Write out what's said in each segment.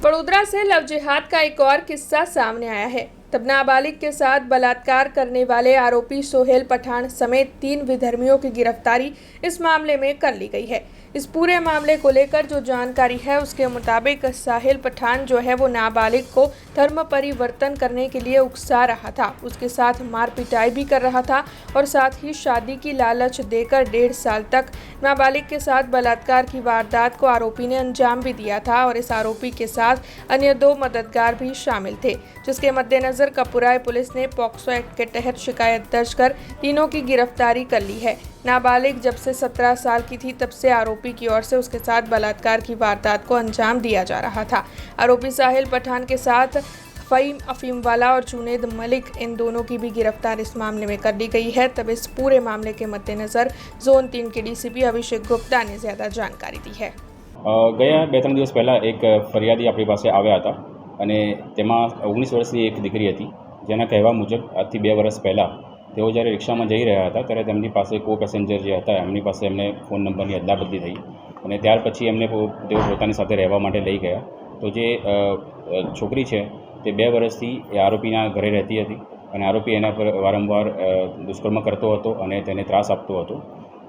बड़ोदरा से लव जिहाद का एक और किस्सा सामने आया है। तब नाबालिग के साथ बलात्कार करने वाले आरोपी सोहेल पठान समेत 3 विधर्मियों की गिरफ्तारी इस मामले में कर ली गई है। इस पूरे मामले को लेकर जो जानकारी है उसके मुताबिक सोहेल पठान जो है वो नाबालिग को धर्म परिवर्तन करने के लिए उकसा रहा था, उसके साथ मार पिटाई भी कर रहा था और साथ ही शादी की लालच देकर 1.5 साल तक नाबालिग के साथ बलात्कार की वारदात को आरोपी ने अंजाम भी दिया था और इस आरोपी के साथ अन्य 2 मददगार भी शामिल थे, जिसके मद्देनजर कपुराई पुलिस ने पॉक्सो एक्ट के तहत शिकायत दर्ज कर तीनों की गिरफ्तारी कर ली है। नाबालिग जब से 17 साल की थी तब से आरोपी की ओर से उसके साथ बलात्कार की वारदात को अंजाम दिया जा रहा था। आरोपी सोहेल पठान के साथ फ़हीम अफीमवाला और जुनैद मलिक, इन दोनों की भी गिरफ्तार इस मामले में कर ली गई है। तब इस पूरे मामले के मद्देनजर जोन 3 के डीसीपी अभिषेक गुप्ता ने ज़्यादा जानकारी दी है। ગયા 2-3 દિવસ પહેલાં એક ફરિયાદી આપણી પાસે આવ્યા હતા અને તેમાં 19 વર્ષની એક દીકરી હતી, જેના કહેવા મુજબ આજથી 2 વર્ષ પહેલાં તેઓ જ્યારે રિક્ષામાં જઈ રહ્યા હતા ત્યારે તેમની પાસે કો પેસેન્જર જે હતા એમની પાસે એમને ફોન નંબરની અદલાબદલી થઈ અને ત્યાર પછી એમને તેઓ પોતાની સાથે રહેવા માટે લઈ ગયા। તો જે છોકરી છે તે 2 વર્ષથી એ આરોપીના ઘરે રહેતી હતી અને આરોપી એના પર વારંવાર દુષ્કર્મ કરતો હતો અને તેને ત્રાસ આપતો હતો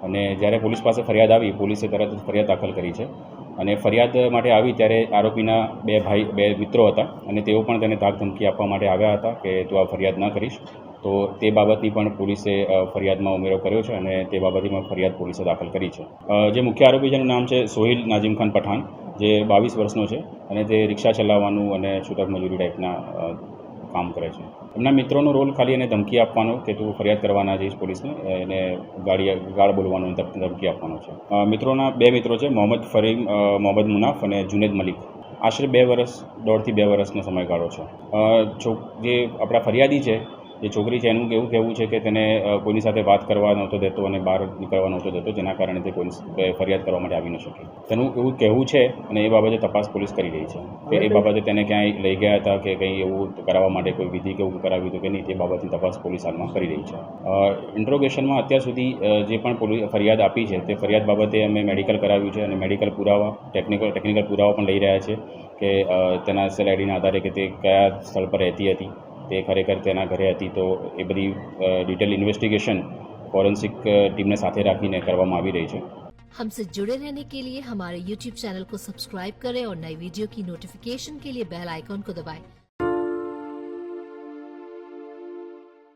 અને જ્યારે પોલીસ પાસે ફરિયાદ આવી, પોલીસે તરત ફરિયાદ દાખલ કરી છે અને ફરિયાદ માટે આવી ત્યારે આરોપીના 2 મિત્રો હતા અને તેઓ પણ તેને ધાક ધમકી આપવા માટે આવ્યા હતા કે તું આ ફરિયાદ ન કરીશ, તો તે બાબતની પણ પોલીસે ફરિયાદમાં ઉમેરો કર્યો છે અને તે બાબતની પણ ફરિયાદ પોલીસે દાખલ કરી છે। જે મુખ્ય આરોપી જેનું નામ છે સોહેલ નાઝીમ ખાન પઠાણ, જે 22 વર્ષનો છે અને તે રિક્ષા ચલાવવાનું અને છૂટક મજૂરી ટાઈપના કામ કરે છે। એમના મિત્રોનો રોલ ખાલી એને ધમકી આપવાનો કે તું ફરિયાદ કરવાના જઈશ પોલીસને, એને ગાળ બોલવાનો, ધમકી આપવાનો છે। મિત્રોના 2 મિત્રો છે, મોહમ્મદ ફરીમ, મોહમ્મદ મુનાફ અને જુનેદ મલિક। આશરે 2 વર્ષ, 1.5 થી 2 વર્ષનો સમયગાળો છે। જે આપણા ફરિયાદી છે, જે છોકરી છે, એનું એવું કહેવું છે કે તેને કોઈની સાથે વાત કરવા નહોતો દેતો અને બહાર નીકળવા નહોતો દેતો, જેના કારણે તે કોઈ ફરિયાદ કરવા માટે આવી ન શકી। તેનું એવું કહેવું છે અને એ બાબતે તપાસ પોલીસ કરી રહી છે કે એ બાબતે તેને ક્યાંય લઈ ગયા હતા કે કંઈ એવું કરાવવા માટે કોઈ વિધિ કે એવું કરાવ્યું હતું કે નહીં, તે બાબતની તપાસ પોલીસ હાલમાં કરી રહી છે। ઇન્ટ્રોગેશનમાં અત્યાર સુધી જે પણ ફરિયાદ આપી છે તે ફરિયાદ બાબતે અમે મેડિકલ કરાવ્યું છે અને મેડિકલ પુરાવા, ટેકનિકલ પુરાવા પણ લઈ રહ્યા છે કે તેના સેલ આઈડીના આધારે કે તે કયા સ્થળ પર રહેતી હતી, તે ખરેખર તેના ઘરે હતી, તો એ બધી ડિટેલ ઇન્વેસ્ટિગેશન ફોરેન્સિક ટીમને સાથે રાખીને કરવામાં આવી રહી છે। हमसे जुड़े रहने के लिए हमारे YouTube चैनल को सब्सक्राइब करें और नई वीडियो की नोटिफिकेशन के लिए बेल आइकॉन को दबाएं।